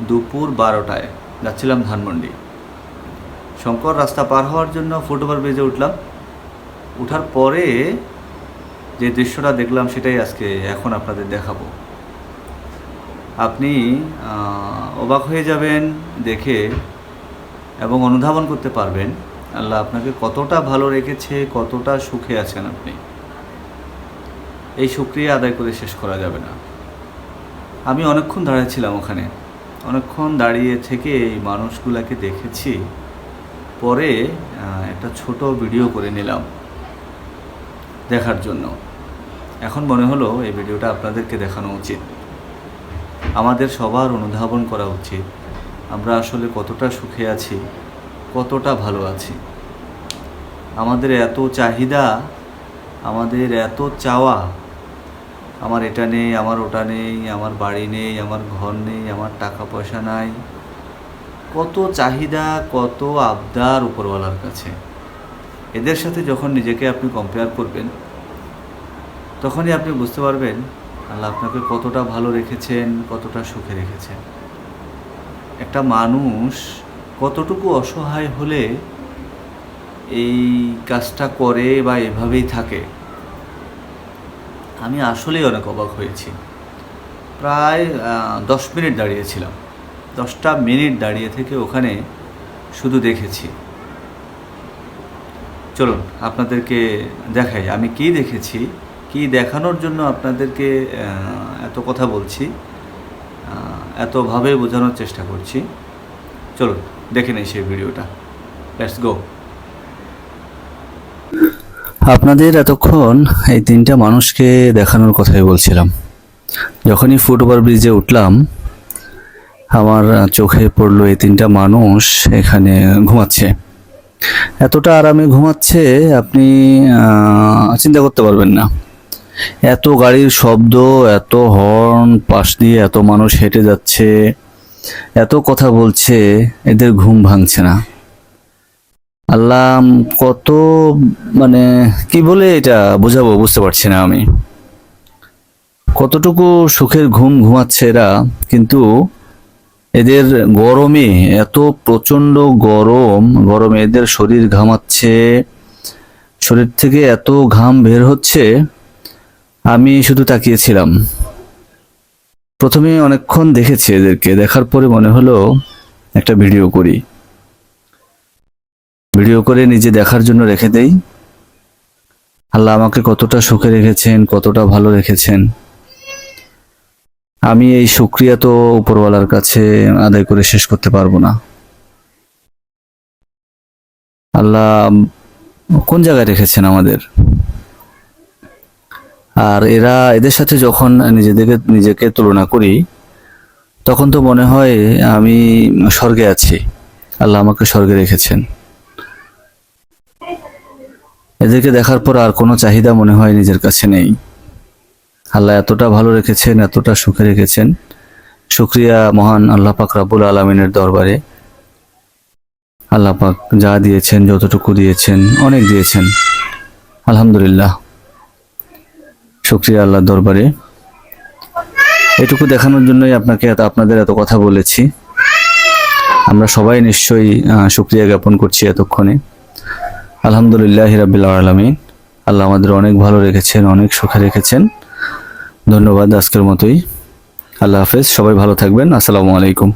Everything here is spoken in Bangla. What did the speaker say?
দুপুর 12টায় যাচ্ছিলাম ধানমন্ডি। শঙ্কর রাস্তা পার হওয়ার জন্য ফুটওভার ব্রিজে উঠলাম। উঠার পরে যে দৃশ্যটা দেখলাম সেটাই এখন আপনাদের দেখাবো। আপনি অবাক হয়ে যাবেন দেখে এবং অনুধাবন করতে পারবেন আল্লাহ আপনাকে কতটা ভালো রেখেছে, কতটা সুখে আছেন আপনি। এই শুকরিয়া আদায় করে শেষ করা যাবে না। আমি অনেকক্ষণ দাঁড়িয়েছিলাম ওখানে, অনেকক্ষণ দাঁড়িয়ে থেকে এই মানুষগুলোকে দেখেছি। পরে একটা ছোট ভিডিও করে নিলাম দেখার জন্য। এখন মনে হলো এই ভিডিওটা আপনাদেরকে দেখানো উচিত। আমাদের সবার অনুধাবন করা উচিত আমরা আসলে কতটা সুখে আছি, কতটা ভালো আছি। আমাদের এত চাহিদা, আমাদের এত চাওয়া, আমার এটা নেই, আমার ওটা নেই, আমার বাড়ি নেই, আমার ঘর নেই, আমার টাকা পয়সা নাই, কত চাহিদা, কত আবদার উপরওয়ালার কাছে। এদের সাথে যখন নিজেকে আপনি কম্পেয়ার করবেন তখনই আপনি বুঝতে পারবেন আল্লাহ আপনাকে কতটা ভালো রেখেছেন, কতটা সুখে রেখেছেন। একটা মানুষ কতটুকু অসহায় হলে এই কাজটা করে বা এভাবেই থাকে, আমি আসলেই অনেক অবাক হয়েছি। প্রায় 10 মিনিট দাঁড়িয়েছিলাম। 10টা মিনিট দাঁড়িয়ে থেকে ওখানে শুধু দেখেছি। চলুন আপনাদেরকে দেখাই আমি কি দেখেছি, কি দেখানোর জন্য আপনাদেরকে এত কথা বলছি, এতভাবে বোঝানোর চেষ্টা করছি। চলুন দেখে নেই সেই ভিডিওটা। Let's go. আপনাদের এতক্ষণ এই 3টা মানুষকে দেখানোর কথাই বলছিলাম। যখনই ফুটওভার ব্রিজে উঠলাম আমার চোখে পড়লো এই 3টা মানুষ এখানে ঘুমাচ্ছে। এতটা আরামে ঘুমাচ্ছে আপনি চিন্তা করতে পারবেন না। এত গাড়ির শব্দ, এত হর্ন, পাশ দিয়ে এত মানুষ হেঁটে যাচ্ছে, এত কথা বলছে, এদের ঘুম ভাঙছে না। আল্লাহ কত কি বলে এটা বোঝাবো বুঝতে পারছি না আমি। কতটুকু সুখের ঘুম ঘুমাচ্ছে এরা, কিন্তু এদের গরমে, এত প্রচণ্ড গরমে এদের শরীর ঘামাচ্ছে, শরীর থেকে এত ঘাম বের হচ্ছে। আমি শুধু তাকিয়েছিলাম। প্রথমে অনেকক্ষণ দেখেছি এদেরকে, দেখার পরে মনে হলো একটা ভিডিও করি, ভিডিও করে নিজে দেখার জন্য রেখে দেই। আল্লাহ আমাকে কতটা সুখে রেখেছেন, কতটা ভালো রেখেছেন, আমি এই শুকরিয়া তো উপরওয়ালার কাছে আদায় করে শেষ করতে পারবো না। আল্লাহ কোন জায়গায় রেখেছেন আমাদের। আর এদের সাথে যখন নিজেকে তুলনা করি তখন তো মনে হয় আমি স্বর্গে আছি, আল্লাহ আমাকে স্বর্গে রেখেছেন। এদেরকে দেখার পর আর কোনো চাহিদা মনে হয় নিজের কাছে নেই। আল্লাহ এতটা ভালো রেখেছেন, এতটা সুখে রেখেছেন। শুকরিয়া মহান আল্লাহ পাক রব্বুল আলামিনের দরবারে। আল্লাহ পাক যা দিয়েছেন, যতটুকু দিয়েছেন, অনেক দিয়েছেন, আলহামদুলিল্লাহ। শুকরিয়া আল্লাহর দরবারে। এটুকু দেখানোর জন্যই আপনাদের এত কথা বলেছি। আমরা সবাই নিশ্চয়ই শুকরিয়া জ্ঞাপন করছি এতক্ষণে। আলহামদুলিল্লাহি রাব্বিল আলামিন। আল্লাহ আমাদের অনেক ভালো রেখেছেন, অনেক সুখে রেখেছেন। ধন্যবাদ আজকের মতোই। আল্লাহ হাফেজ, সবাই ভালো থাকবেন। আসসালামু আলাইকুম।